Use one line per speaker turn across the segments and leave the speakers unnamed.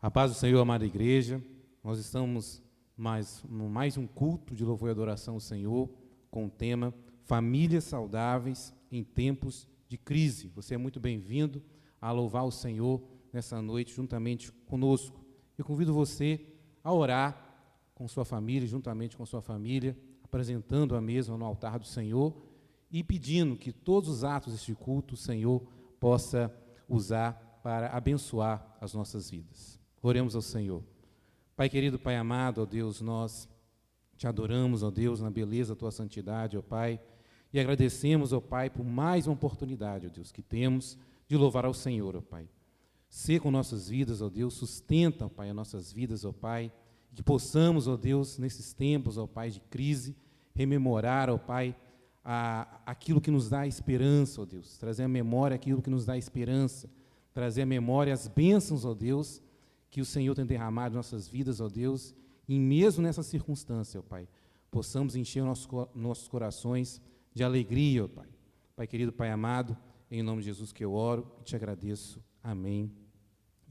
A paz do Senhor, amada igreja. Nós estamos mais um culto de louvor e adoração ao Senhor, com o tema Famílias Saudáveis em Tempos de Crise. Você é muito bem-vindo a louvar o Senhor nessa noite juntamente conosco. Eu convido você a orar com sua família, juntamente com sua família, apresentando a mesma no altar do Senhor e pedindo que todos os atos deste culto o Senhor possa usar para abençoar as nossas vidas. Oremos ao Senhor. Pai querido, Pai amado, ó Deus, nós te adoramos, ó Deus, na beleza da tua santidade, ó Pai, e agradecemos, ó Pai, por mais uma oportunidade, ó Deus, que temos de louvar ao Senhor, ó Pai. Sê com nossas vidas, ó Deus, sustenta, ó Pai, as nossas vidas, ó Pai, que possamos, ó Deus, nesses tempos, ó Pai, de crise, rememorar, ó Pai, aquilo que nos dá esperança, ó Deus, trazer à memória aquilo que nos dá esperança, trazer à memória as bênçãos, ó Deus, que o Senhor tem derramado em nossas vidas, ó Deus, e mesmo nessa circunstância, ó Pai, possamos encher nossos corações de alegria, ó Pai. Pai querido, Pai amado, em nome de Jesus que eu oro e te agradeço. Amém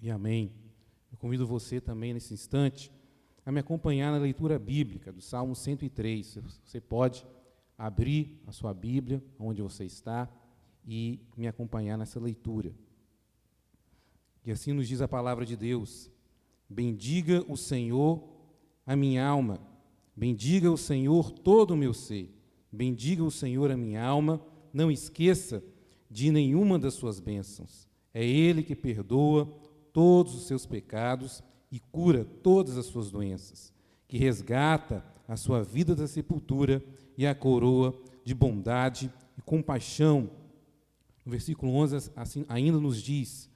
e amém. Eu convido você também, nesse instante, a me acompanhar na leitura bíblica do Salmo 103. Você pode abrir a sua Bíblia, onde você está, e me acompanhar nessa leitura. E assim nos diz a palavra de Deus: bendiga o Senhor a minha alma, bendiga o Senhor todo o meu ser, bendiga o Senhor a minha alma, não esqueça de nenhuma das suas bênçãos. É Ele que perdoa todos os seus pecados e cura todas as suas doenças, que resgata a sua vida da sepultura e a coroa de bondade e compaixão. No versículo 11, assim, ainda nos diz: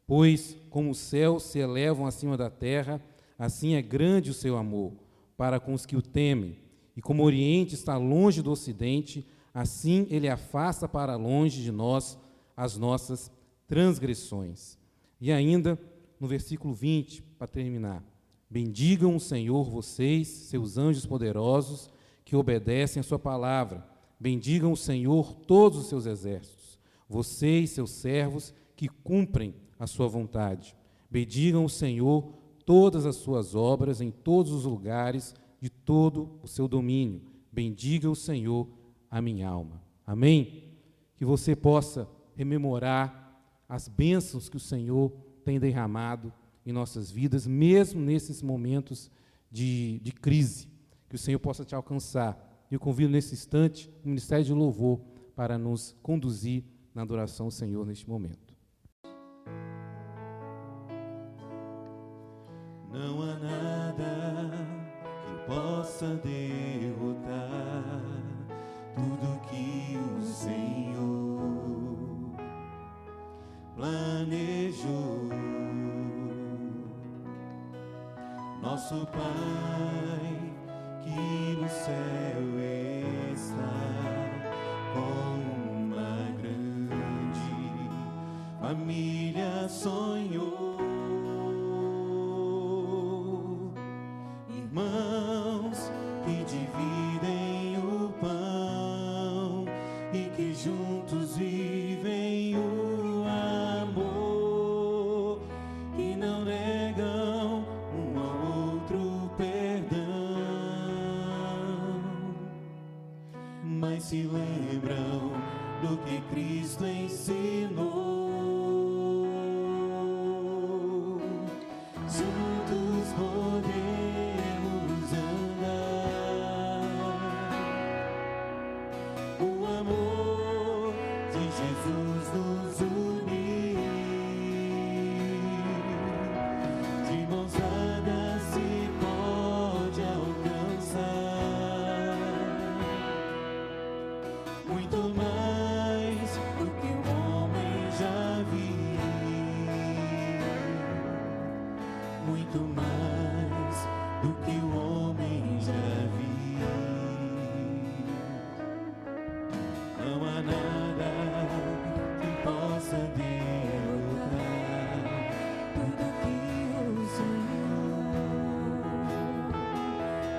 pois como os céus se elevam acima da terra, assim é grande o seu amor para com os que o temem. E como o Oriente está longe do Ocidente, assim ele afasta para longe de nós as nossas transgressões. E ainda, no versículo 20, para terminar: bendigam o Senhor vocês, seus anjos poderosos, que obedecem a sua palavra. Bendigam o Senhor todos os seus exércitos, vocês, seus servos, que cumprem a sua vontade. Bendigam o Senhor todas as suas obras em todos os lugares de todo o seu domínio. Bendiga o Senhor a minha alma. Amém? Que você possa rememorar as bênçãos que o Senhor tem derramado em nossas vidas, mesmo nesses momentos de crise, que o Senhor possa te alcançar. Eu convido nesse instante o Ministério de Louvor para nos conduzir na adoração ao Senhor neste momento.
Não há nada que possa derrotar tudo que o Senhor planejou. Nosso Pai que no céu está, com uma grande família sonhou. Irmãos que dividem o pão e que juntos vivem o amor, que não negam um ao outro perdão, mas se lembram do que Cristo ensinou. Juntos podemos andar, o amor de Jesus nos unir, de mãos dadas se pode alcançar muito mais do que o homem já viu, muito mais do que o homem já viu. Não há nada que possa derrotar tudo que o Senhor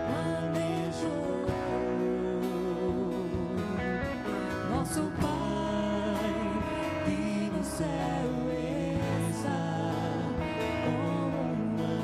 planejou. Nosso Pai que no céu está, com uma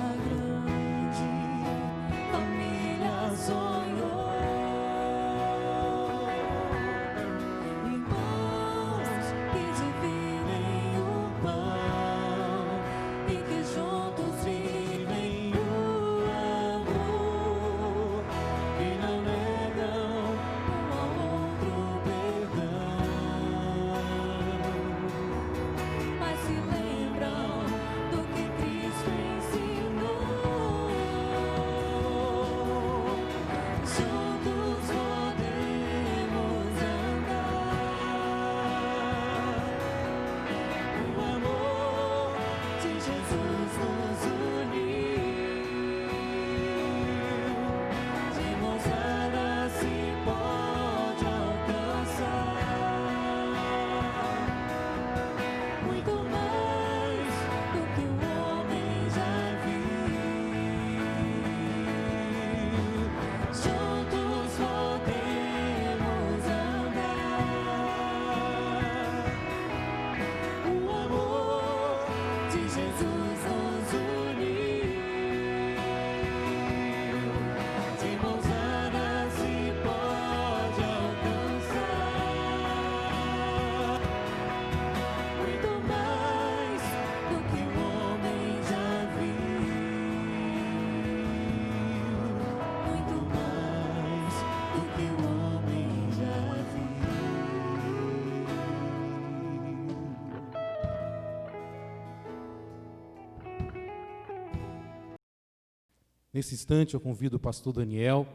Nesse instante, eu convido o pastor Daniel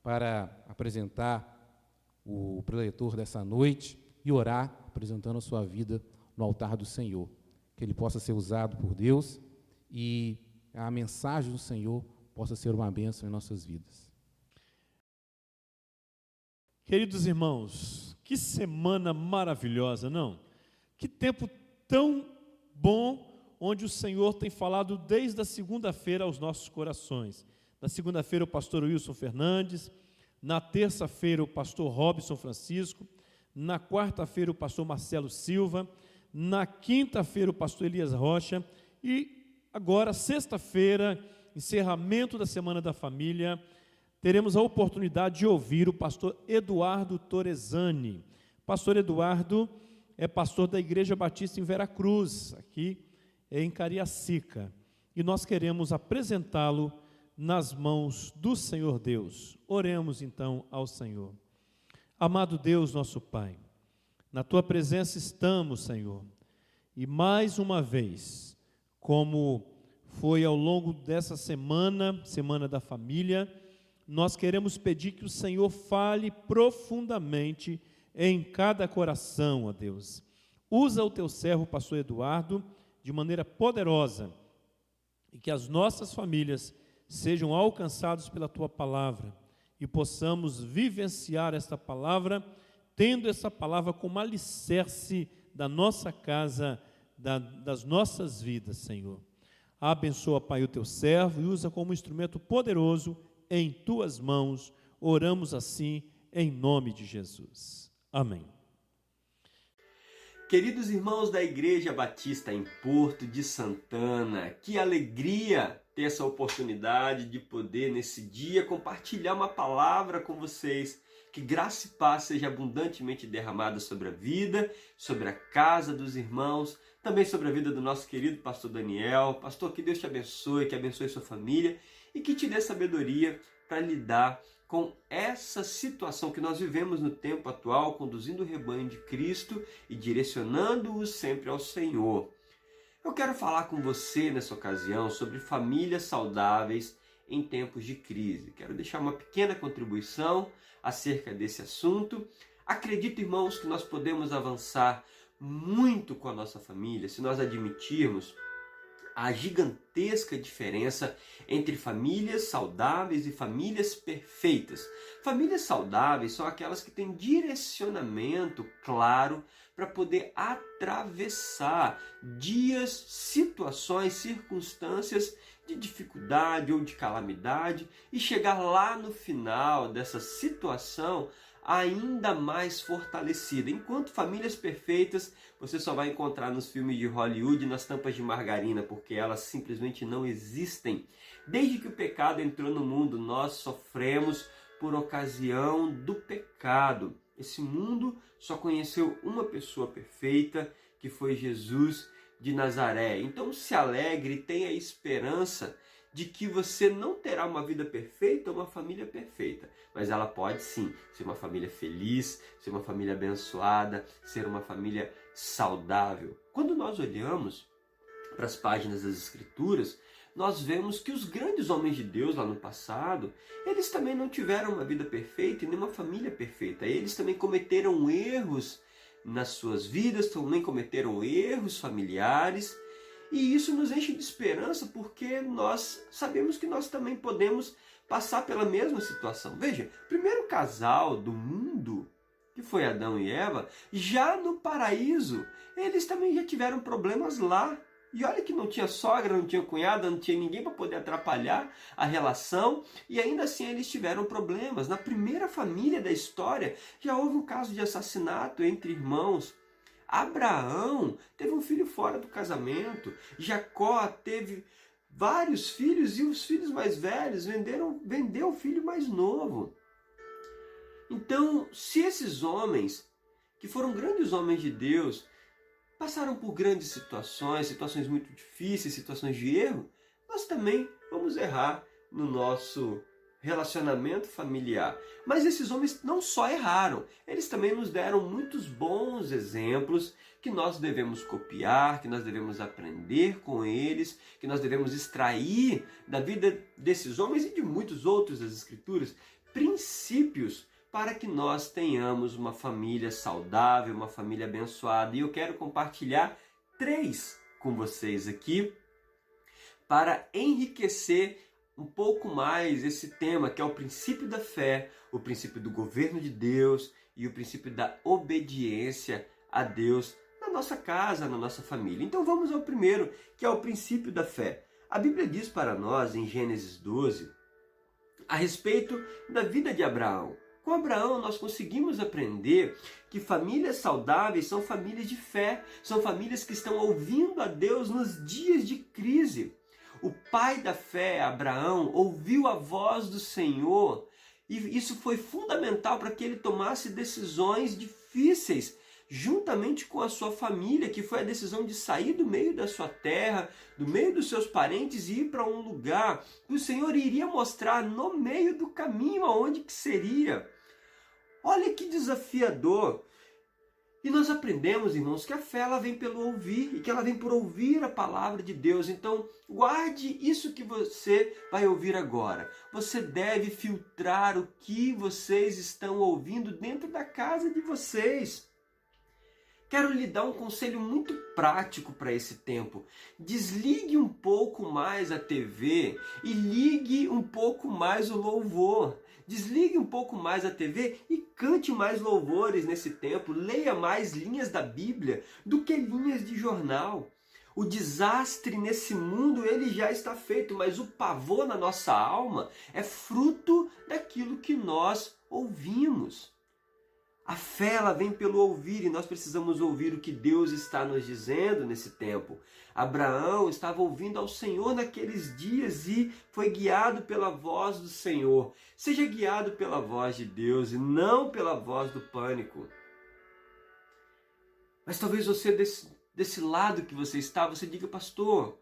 para apresentar o preletor dessa noite e orar, apresentando a sua vida no altar do Senhor. Que ele possa ser usado por Deus e a mensagem do Senhor possa ser uma bênção em nossas vidas.
Queridos irmãos, que semana maravilhosa, não? Que tempo tão bom, onde o Senhor tem falado desde a segunda-feira aos nossos corações. Na segunda-feira o pastor Wilson Fernandes, na terça-feira o pastor Robson Francisco, na quarta-feira o pastor Marcelo Silva, na quinta-feira o pastor Elias Rocha e agora, sexta-feira, encerramento da Semana da Família, teremos a oportunidade de ouvir o pastor Eduardo Torezani. Pastor Eduardo é pastor da Igreja Batista em Veracruz, aqui em Cariacica, e nós queremos apresentá-lo nas mãos do Senhor Deus. Oremos então ao Senhor. Amado Deus, nosso Pai, na Tua presença estamos, Senhor, e mais uma vez, como foi ao longo dessa semana, Semana da Família, nós queremos pedir que o Senhor fale profundamente em cada coração, ó Deus. Usa o Teu servo, pastor Eduardo, de maneira poderosa, e que as nossas famílias sejam alcançadas pela Tua palavra, e possamos vivenciar esta palavra, tendo essa palavra como alicerce da nossa casa, das nossas vidas, Senhor. Abençoa, Pai, o Teu servo, e usa como instrumento poderoso em Tuas mãos. Oramos assim, em nome de Jesus. Amém.
Queridos irmãos da Igreja Batista em Porto de Santana, que alegria ter essa oportunidade de poder, nesse dia, compartilhar uma palavra com vocês. Que graça e paz seja abundantemente derramada sobre a vida, sobre a casa dos irmãos, também sobre a vida do nosso querido pastor Daniel. Pastor, que Deus te abençoe, que abençoe sua família e que te dê sabedoria para lidar com essa situação que nós vivemos no tempo atual, conduzindo o rebanho de Cristo e direcionando-os sempre ao Senhor. Eu quero falar com você nessa ocasião sobre famílias saudáveis em tempos de crise. Quero deixar uma pequena contribuição acerca desse assunto. Acredito, irmãos, que nós podemos avançar muito com a nossa família se nós admitirmos a gigantesca diferença entre famílias saudáveis e famílias perfeitas. Famílias saudáveis são aquelas que têm direcionamento claro para poder atravessar dias, situações, circunstâncias de dificuldade ou de calamidade e chegar lá no final dessa situação ainda mais fortalecida. Enquanto famílias perfeitas você só vai encontrar nos filmes de Hollywood e nas tampas de margarina, porque elas simplesmente não existem. Desde que o pecado entrou no mundo, nós sofremos por ocasião do pecado. Esse mundo só conheceu uma pessoa perfeita, que foi Jesus de Nazaré. Então se alegre e tenha esperança de que você não terá uma vida perfeita ou uma família perfeita, mas ela pode sim ser uma família feliz, ser uma família abençoada, ser uma família saudável. Quando nós olhamos para as páginas das Escrituras, nós vemos que os grandes homens de Deus lá no passado, eles também não tiveram uma vida perfeita e nem uma família perfeita. Eles também cometeram erros nas suas vidas, também cometeram erros familiares, e isso nos enche de esperança porque nós sabemos que nós também podemos passar pela mesma situação. Veja, o primeiro casal do mundo, que foi Adão e Eva, já no paraíso, eles também já tiveram problemas lá. E olha que não tinha sogra, não tinha cunhada, não tinha ninguém para poder atrapalhar a relação, e ainda assim eles tiveram problemas. Na primeira família da história já houve um caso de assassinato entre irmãos. Abraão teve um filho fora do casamento, Jacó teve vários filhos e os filhos mais velhos vendeu o filho mais novo. Então, se esses homens, que foram grandes homens de Deus, passaram por grandes situações muito difíceis, situações de erro, nós também vamos errar no nosso relacionamento familiar. Mas esses homens não só erraram, eles também nos deram muitos bons exemplos que nós devemos copiar, que nós devemos aprender com eles, que nós devemos extrair da vida desses homens e de muitos outros das Escrituras, princípios para que nós tenhamos uma família saudável, uma família abençoada. E eu quero compartilhar 3 com vocês aqui para enriquecer um pouco mais esse tema, que é o princípio da fé, o princípio do governo de Deus e o princípio da obediência a Deus na nossa casa, na nossa família. Então vamos ao primeiro, que é o princípio da fé. A Bíblia diz para nós, em Gênesis 12, a respeito da vida de Abraão. Com Abraão nós conseguimos aprender que famílias saudáveis são famílias de fé, são famílias que estão ouvindo a Deus nos dias de crise. O pai da fé, Abraão, ouviu a voz do Senhor e isso foi fundamental para que ele tomasse decisões difíceis, juntamente com a sua família, que foi a decisão de sair do meio da sua terra, do meio dos seus parentes e ir para um lugar que o Senhor iria mostrar no meio do caminho aonde que seria. Olha que desafiador! E nós aprendemos, irmãos, que a fé ela vem pelo ouvir e que ela vem por ouvir a palavra de Deus. Então, guarde isso que você vai ouvir agora. Você deve filtrar o que vocês estão ouvindo dentro da casa de vocês. Quero lhe dar um conselho muito prático para esse tempo. Desligue um pouco mais a TV e ligue um pouco mais o louvor. Desligue um pouco mais a TV e cante mais louvores nesse tempo. Leia mais linhas da Bíblia do que linhas de jornal. O desastre nesse mundo ele já está feito, mas o pavor na nossa alma é fruto daquilo que nós ouvimos. A fé ela vem pelo ouvir e nós precisamos ouvir o que Deus está nos dizendo nesse tempo. Abraão estava ouvindo ao Senhor naqueles dias e foi guiado pela voz do Senhor. Seja guiado pela voz de Deus e não pela voz do pânico. Mas talvez você desse lado que você está, você diga, pastor,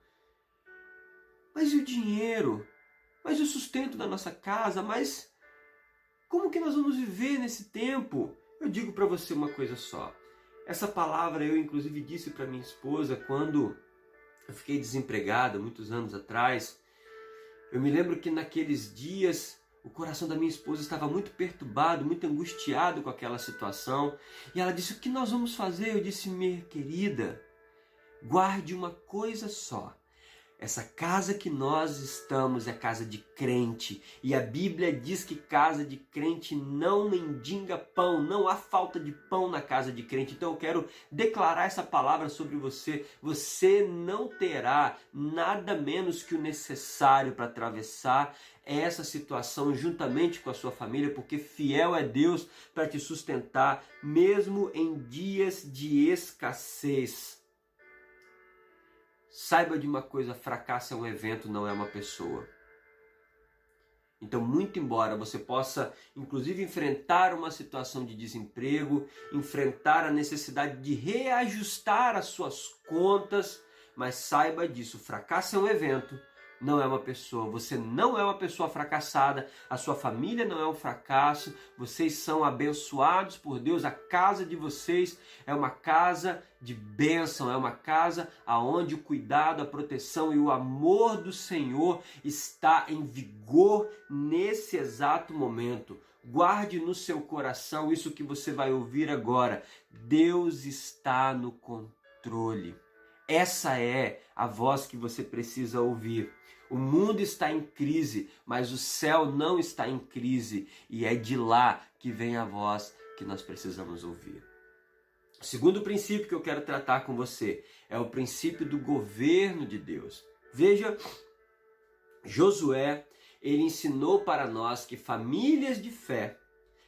mas e o dinheiro? Mas e o sustento da nossa casa? Mas como que nós vamos viver nesse tempo? Eu digo para você uma coisa só. Essa palavra eu inclusive disse para minha esposa quando eu fiquei desempregado muitos anos atrás. Eu me lembro que naqueles dias o coração da minha esposa estava muito perturbado, muito angustiado com aquela situação. E ela disse, o que nós vamos fazer? Eu disse, minha querida, guarde uma coisa só. Essa casa que nós estamos é casa de crente. E a Bíblia diz que casa de crente não mendiga pão. Não há falta de pão na casa de crente. Então eu quero declarar essa palavra sobre você. Você não terá nada menos que o necessário para atravessar essa situação juntamente com a sua família, porque fiel é Deus para te sustentar mesmo em dias de escassez. Saiba de uma coisa, fracasso é um evento, não é uma pessoa. Então, muito embora você possa, inclusive, enfrentar uma situação de desemprego, enfrentar a necessidade de reajustar as suas contas, mas saiba disso, fracasso é um evento, não é uma pessoa. Você não é uma pessoa fracassada, a sua família não é um fracasso, vocês são abençoados por Deus, a casa de vocês é uma casa de bênção, é uma casa onde o cuidado, a proteção e o amor do Senhor está em vigor nesse exato momento. Guarde no seu coração isso que você vai ouvir agora. Deus está no controle. Essa é a voz que você precisa ouvir. O mundo está em crise, mas o céu não está em crise. E é de lá que vem a voz que nós precisamos ouvir. O segundo princípio que eu quero tratar com você é o princípio do governo de Deus. Veja, Josué, ele ensinou para nós que famílias de fé,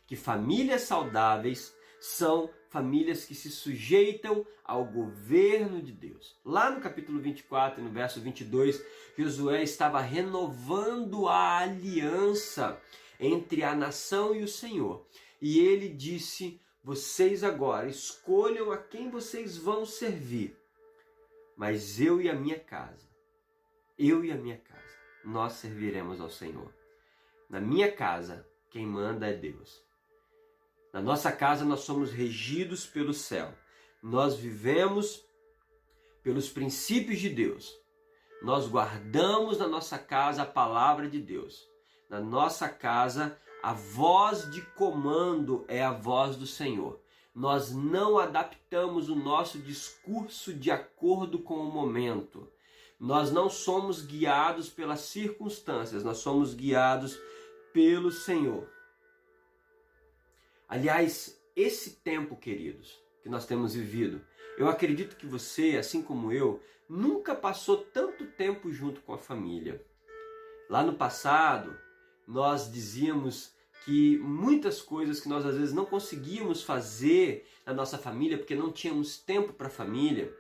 que famílias saudáveis, são famílias que se sujeitam ao governo de Deus. Lá no capítulo 24, no verso 22, Josué estava renovando a aliança entre a nação e o Senhor. E ele disse, vocês agora escolham a quem vocês vão servir. Mas eu e a minha casa, nós serviremos ao Senhor. Na minha casa, quem manda é Deus. Na nossa casa nós somos regidos pelo céu. Nós vivemos pelos princípios de Deus. Nós guardamos na nossa casa a palavra de Deus. Na nossa casa, a voz de comando é a voz do Senhor. Nós não adaptamos o nosso discurso de acordo com o momento. Nós não somos guiados pelas circunstâncias, nós somos guiados pelo Senhor. Aliás, esse tempo, queridos, que nós temos vivido, eu acredito que você, assim como eu, nunca passou tanto tempo junto com a família. Lá no passado, nós dizíamos que muitas coisas que nós às vezes não conseguíamos fazer na nossa família porque não tínhamos tempo para a família,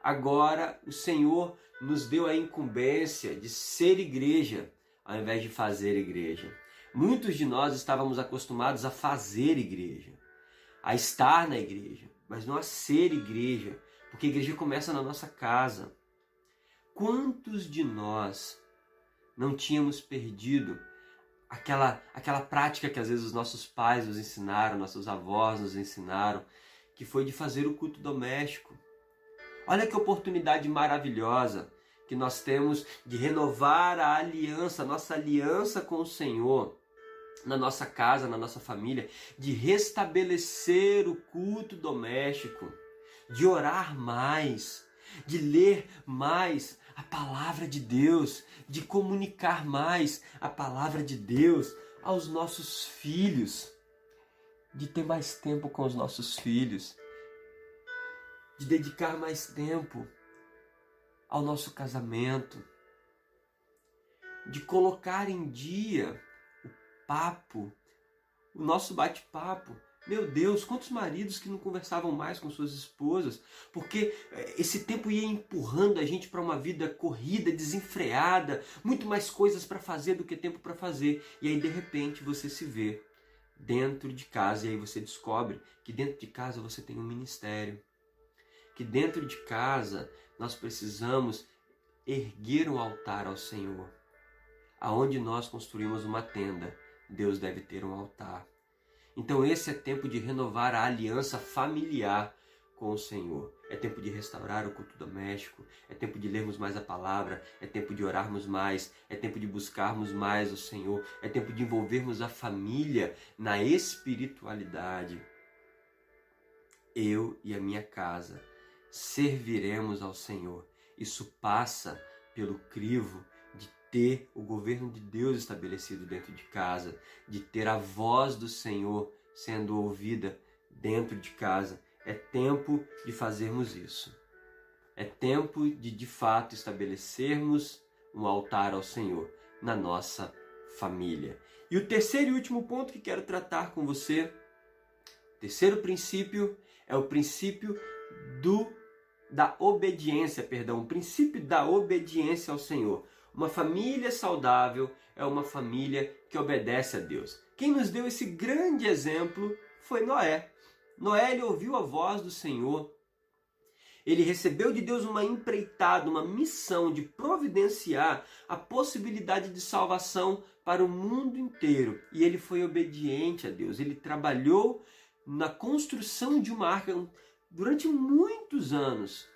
agora o Senhor nos deu a incumbência de ser igreja ao invés de fazer igreja. Muitos de nós estávamos acostumados a fazer igreja, a estar na igreja, mas não a ser igreja, porque a igreja começa na nossa casa. Quantos de nós não tínhamos perdido aquela prática que às vezes os nossos pais nos ensinaram, nossos avós nos ensinaram, que foi de fazer o culto doméstico? Olha que oportunidade maravilhosa que nós temos de renovar a aliança, nossa aliança com o Senhor, na nossa casa, na nossa família, de restabelecer o culto doméstico, de orar mais, de ler mais a palavra de Deus, de comunicar mais a palavra de Deus aos nossos filhos, de ter mais tempo com os nossos filhos, de dedicar mais tempo ao nosso casamento, de colocar em dia o papo, o nosso bate-papo. Meu Deus, quantos maridos que não conversavam mais com suas esposas, porque esse tempo ia empurrando a gente para uma vida corrida, desenfreada, muito mais coisas para fazer do que tempo para fazer. E aí de repente você se vê dentro de casa e aí você descobre que dentro de casa você tem um ministério, que dentro de casa nós precisamos erguer um altar ao Senhor. Aonde nós construímos uma tenda, Deus deve ter um altar. Então esse é tempo de renovar a aliança familiar com o Senhor. É tempo de restaurar o culto doméstico, é tempo de lermos mais a palavra, é tempo de orarmos mais, é tempo de buscarmos mais o Senhor, é tempo de envolvermos a família na espiritualidade. Eu e a minha casa serviremos ao Senhor. Isso passa pelo crivo de ter o governo de Deus estabelecido dentro de casa, de ter a voz do Senhor sendo ouvida dentro de casa. É tempo de fazermos isso. É tempo de fato estabelecermos um altar ao Senhor na nossa família. E o terceiro e último ponto que quero tratar com você, terceiro princípio, é o princípio da obediência, o princípio da obediência ao Senhor. Uma família saudável é uma família que obedece a Deus. Quem nos deu esse grande exemplo foi Noé. Noé, ele ouviu a voz do Senhor. Ele recebeu de Deus uma empreitada, uma missão de providenciar a possibilidade de salvação para o mundo inteiro. E ele foi obediente a Deus. Ele trabalhou na construção de uma arca durante muitos anos.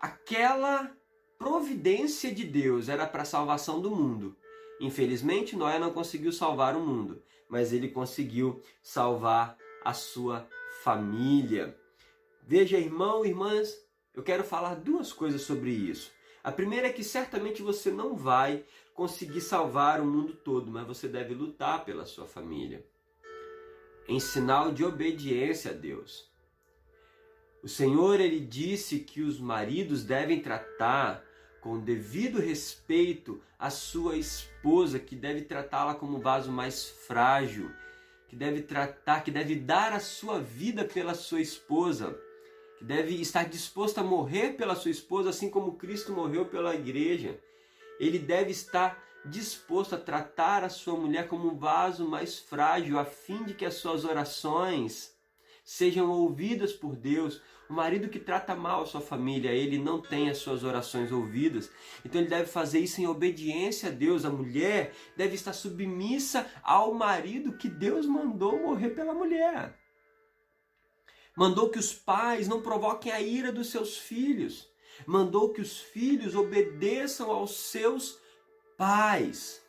Aquela providência de Deus era para a salvação do mundo. Infelizmente, Noé não conseguiu salvar o mundo, mas ele conseguiu salvar a sua família. Veja, irmão e irmãs, eu quero falar duas coisas sobre isso. A primeira é que certamente você não vai conseguir salvar o mundo todo, mas você deve lutar pela sua família, em sinal de obediência a Deus. O Senhor, ele disse que os maridos devem tratar com devido respeito a sua esposa, que deve tratá-la como um vaso mais frágil, que deve dar a sua vida pela sua esposa, que deve estar disposto a morrer pela sua esposa, assim como Cristo morreu pela igreja. Ele deve estar disposto a tratar a sua mulher como um vaso mais frágil, a fim de que as suas orações sejam ouvidas por Deus. O marido que trata mal a sua família, ele não tem as suas orações ouvidas. Então ele deve fazer isso em obediência a Deus. A mulher deve estar submissa ao marido que Deus mandou morrer pela mulher. Mandou que os pais não provoquem a ira dos seus filhos. Mandou que os filhos obedeçam aos seus pais.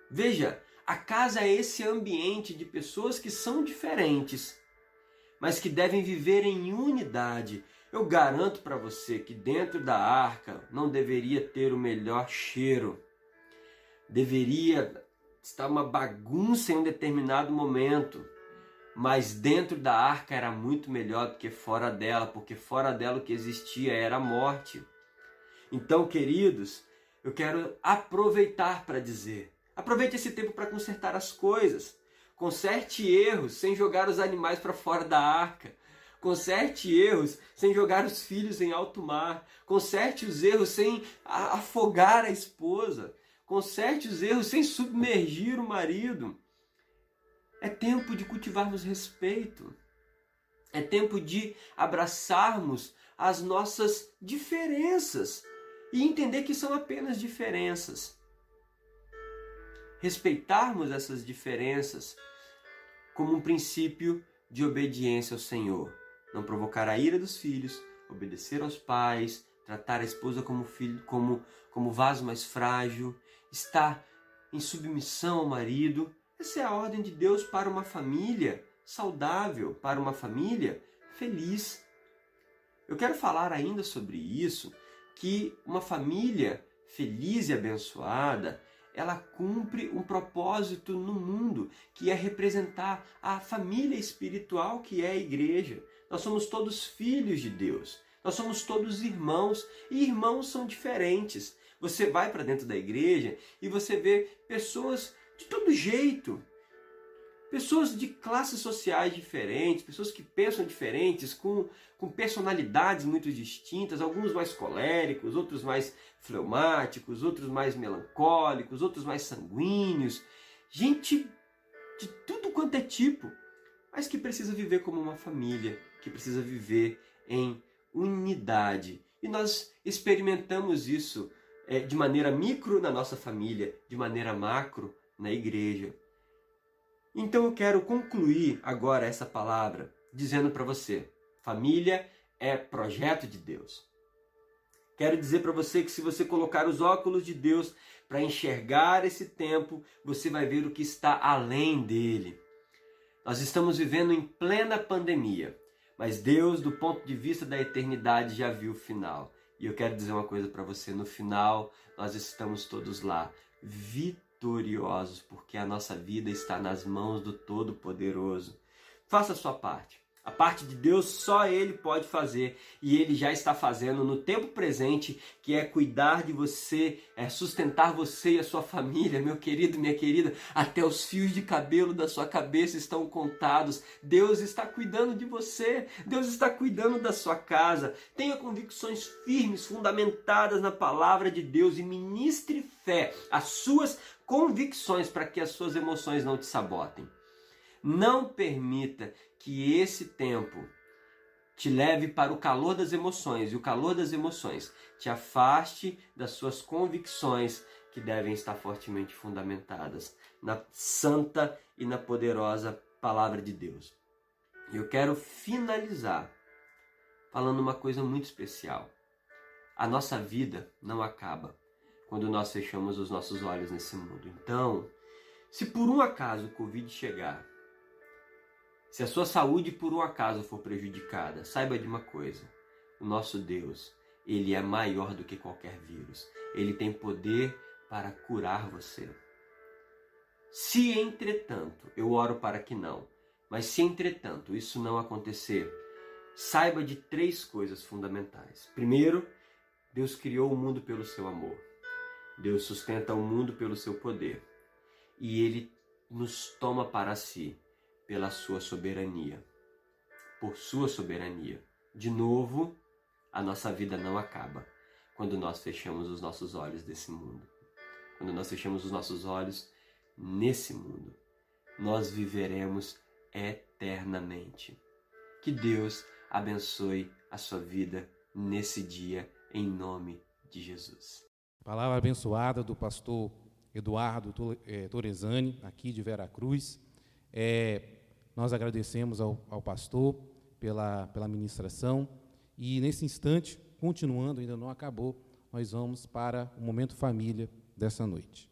Veja, a casa é esse ambiente de pessoas que são diferentes, mas que devem viver em unidade. Eu garanto para você que dentro da arca não deveria ter o melhor cheiro. Deveria estar uma bagunça em um determinado momento. Mas dentro da arca era muito melhor do que fora dela, porque fora dela o que existia era a morte. Então, queridos, eu quero aproveitar para dizer, aproveite esse tempo para consertar as coisas. Conserte erros sem jogar os animais para fora da arca. Conserte erros sem jogar os filhos em alto mar. Conserte os erros sem afogar a esposa. Conserte os erros sem submergir o marido. É tempo de cultivarmos respeito. É tempo de abraçarmos as nossas diferenças e entender que são apenas diferenças. Respeitarmos essas diferenças como um princípio de obediência ao Senhor. Não provocar a ira dos filhos, obedecer aos pais, tratar a esposa como filho, como vaso mais frágil, estar em submissão ao marido. Essa é a ordem de Deus para uma família saudável, para uma família feliz. Eu quero falar ainda sobre isso, que uma família feliz e abençoada, ela cumpre um propósito no mundo, que é representar a família espiritual que é a igreja. Nós somos todos filhos de Deus, nós somos todos irmãos, e irmãos são diferentes. Você vai para dentro da igreja e você vê pessoas de todo jeito, pessoas de classes sociais diferentes, pessoas que pensam diferentes, com personalidades muito distintas, alguns mais coléricos, outros mais fleumáticos, outros mais melancólicos, outros mais sanguíneos, gente de tudo quanto é tipo, mas que precisa viver como uma família, que precisa viver em unidade. E nós experimentamos isso de maneira micro na nossa família, de maneira macro na igreja. Então eu quero concluir agora essa palavra dizendo para você, família é projeto de Deus. Quero dizer para você que se você colocar os óculos de Deus para enxergar esse tempo, você vai ver o que está além dele. Nós estamos vivendo em plena pandemia, mas Deus, do ponto de vista da eternidade, já viu o final. E eu quero dizer uma coisa para você, no final nós estamos todos lá, vitoriosos, porque a nossa vida está nas mãos do Todo-Poderoso. Faça a sua parte. A parte de Deus só Ele pode fazer, e Ele já está fazendo no tempo presente, que é cuidar de você, é sustentar você e a sua família, meu querido, minha querida, até os fios de cabelo da sua cabeça estão contados. Deus está cuidando de você, Deus está cuidando da sua casa. Tenha convicções firmes, fundamentadas na palavra de Deus, e ministre fé às suas convicções para que as suas emoções não te sabotem. Não permita que esse tempo te leve para o calor das emoções, e o calor das emoções te afaste das suas convicções, que devem estar fortemente fundamentadas na santa e na poderosa palavra de Deus. E eu quero finalizar falando uma coisa muito especial. A nossa vida não acaba quando nós fechamos os nossos olhos nesse mundo. Então, se por um acaso o Covid chegar, se a sua saúde por um acaso for prejudicada, saiba de uma coisa, o nosso Deus, Ele é maior do que qualquer vírus. Ele tem poder para curar você. Se entretanto, eu oro para que não, mas se entretanto isso não acontecer, saiba de 3 coisas fundamentais. Primeiro, Deus criou o mundo pelo seu amor. Deus sustenta o mundo pelo seu poder. E Ele nos toma para si pela sua soberania, por sua soberania. De novo, a nossa vida não acaba quando nós fechamos os nossos olhos desse mundo. Quando nós fechamos os nossos olhos nesse mundo, nós viveremos eternamente. Que Deus abençoe a sua vida nesse dia, em nome de Jesus.
Palavra abençoada do pastor Eduardo Torezani, aqui de Veracruz. Nós agradecemos ao pastor pela ministração e, nesse instante, continuando, ainda não acabou, nós vamos para o momento família dessa noite.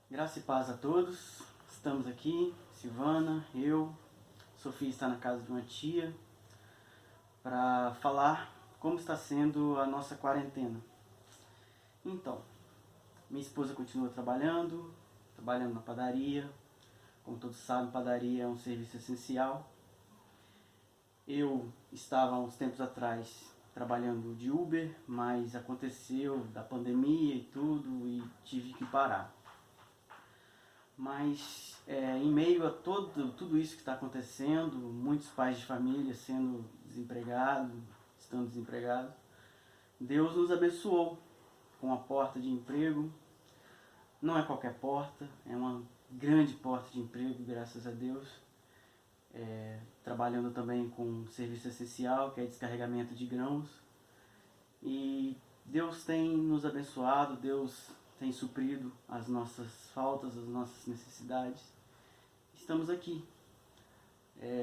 Graça e paz a todos. Estamos aqui, Silvana, eu, Sofia está na casa de uma tia, para falar como está sendo a nossa quarentena. Então, minha esposa continua trabalhando na padaria. Como todos sabem, padaria é um serviço essencial. Eu estava há uns tempos atrás trabalhando de Uber, mas aconteceu da pandemia e tudo e tive que parar. Mas em meio a tudo isso que está acontecendo, muitos pais de família sendo desempregados, estando desempregados, Deus nos abençoou com a porta de emprego. Não é qualquer porta, é uma grande porta de emprego, graças a Deus. Trabalhando também com serviço essencial, que é descarregamento de grãos. E Deus tem nos abençoado, Deus tem suprido as nossas faltas, as nossas necessidades. Estamos aqui,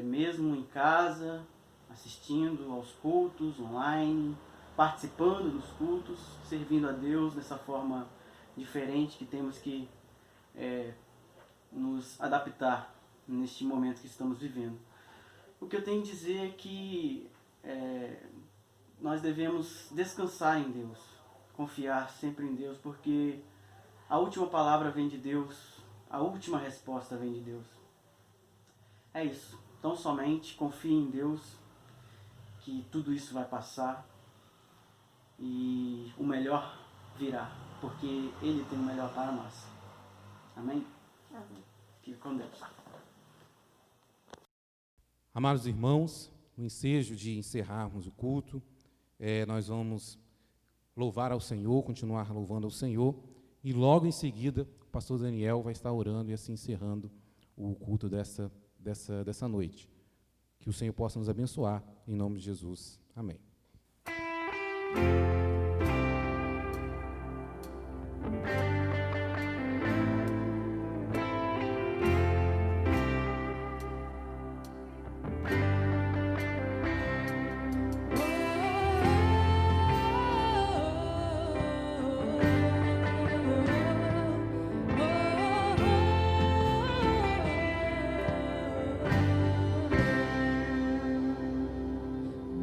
mesmo em casa, assistindo aos cultos online, participando dos cultos, servindo a Deus dessa forma diferente que temos que nos adaptar neste momento que estamos vivendo. O que eu tenho a dizer é que nós devemos descansar em Deus, confiar sempre em Deus, porque a última palavra vem de Deus, a última resposta vem de Deus. É isso. Então somente confie em Deus, que tudo isso vai passar e o melhor virá, porque Ele tem o melhor para nós. Amém?
Amém.
Fique com Deus.
Amados irmãos, no ensejo de encerrarmos o culto, nós vamos louvar ao Senhor, continuar louvando ao Senhor, e logo em seguida o pastor Daniel vai estar orando e assim encerrando o culto dessa noite. Que o Senhor possa nos abençoar, em nome de Jesus. Amém.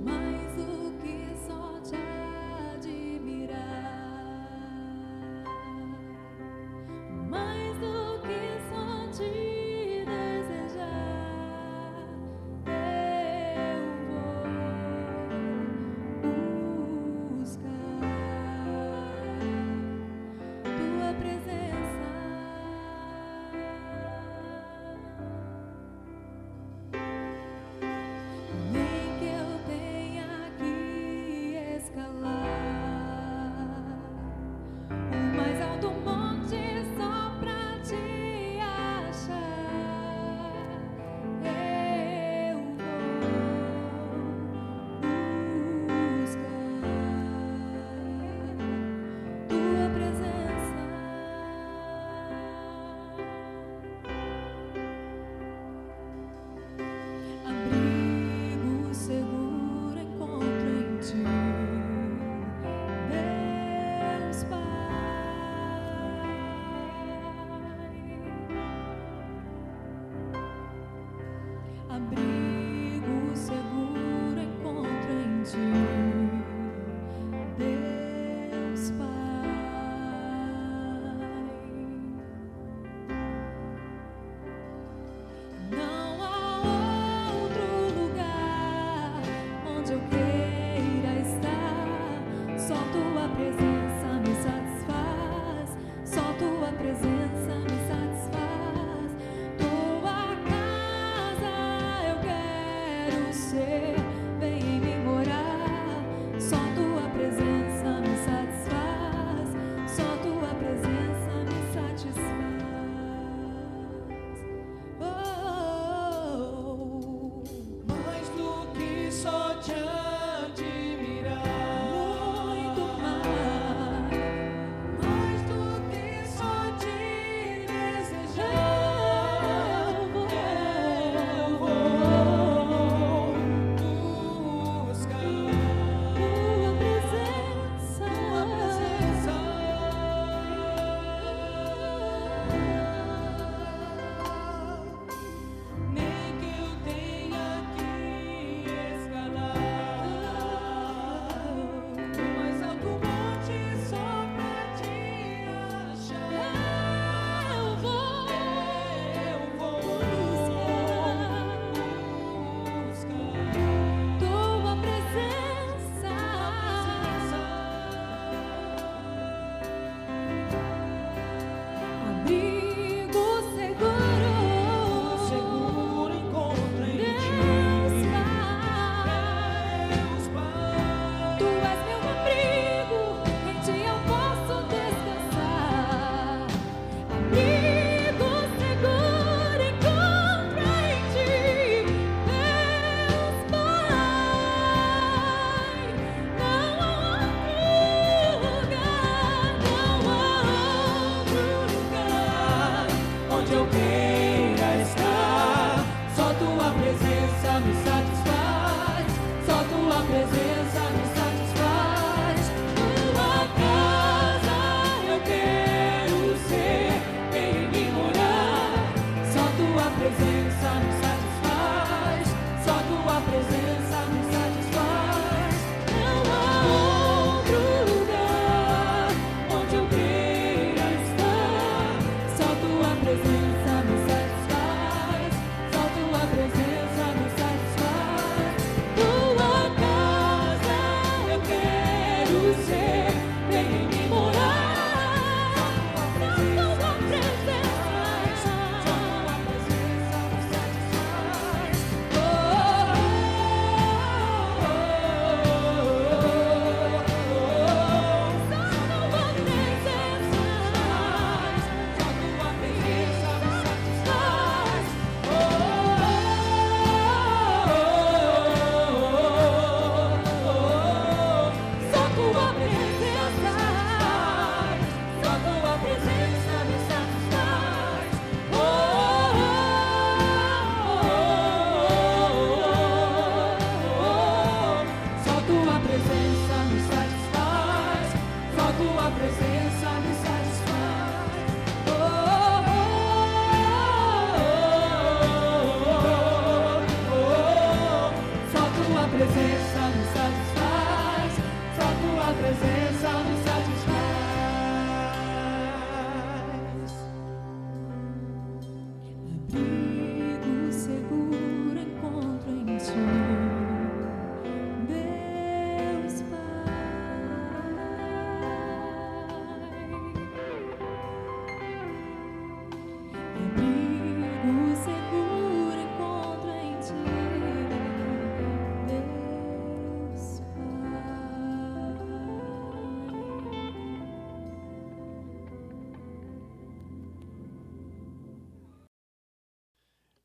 Mais do que só te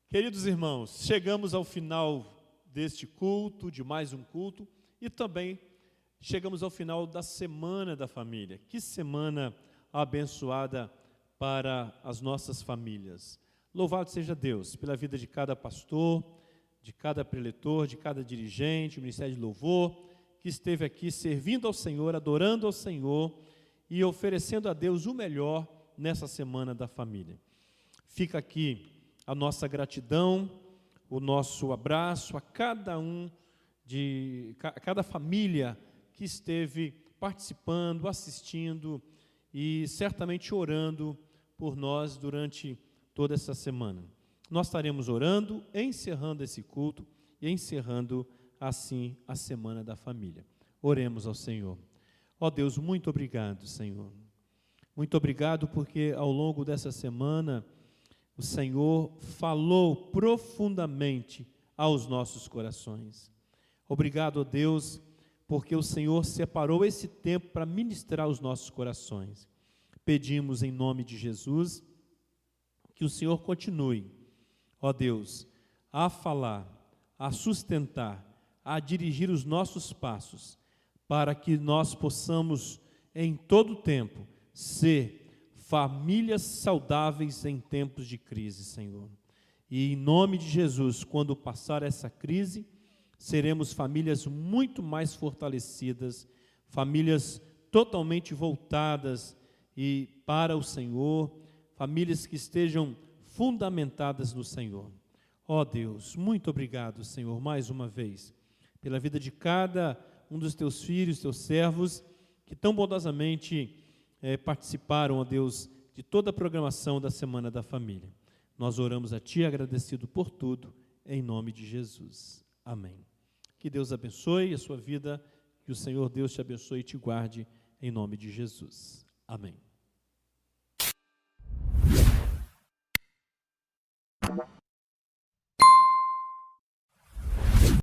Queridos irmãos, chegamos ao final deste culto, de mais um culto, e também chegamos ao final da Semana da Família. Que semana abençoada para as nossas famílias. Louvado seja Deus pela vida de cada pastor, de cada preletor, de cada dirigente, o Ministério de Louvor, que esteve aqui servindo ao Senhor, adorando ao Senhor e oferecendo a Deus o melhor nessa Semana da Família. Fica aqui a nossa gratidão, o nosso abraço a cada família que esteve participando, assistindo e certamente orando por nós durante toda essa semana. Nós estaremos orando, encerrando esse culto e encerrando assim a Semana da Família. Oremos ao Senhor. Ó Deus, muito obrigado, Senhor. Muito obrigado porque ao longo dessa semana o Senhor falou profundamente aos nossos corações. Obrigado, ó Deus, porque o Senhor separou esse tempo para ministrar aos nossos corações. Pedimos em nome de Jesus que o Senhor continue, ó Deus, a falar, a sustentar, a dirigir os nossos passos, para que nós possamos, em todo o tempo, ser famílias saudáveis em tempos de crise, Senhor. E em nome de Jesus, quando passar essa crise, seremos famílias muito mais fortalecidas, famílias totalmente voltadas e para o Senhor, famílias que estejam fundamentadas no Senhor. Ó Deus, muito obrigado, Senhor, mais uma vez, pela vida de cada um dos teus filhos, teus servos, que tão bondosamente participaram, ó Deus, de toda a programação da Semana da Família. Nós oramos a Ti, agradecido por tudo, em nome de Jesus. Amém. Que Deus abençoe a sua vida, que o Senhor Deus te abençoe e te guarde, em nome de Jesus. Amém.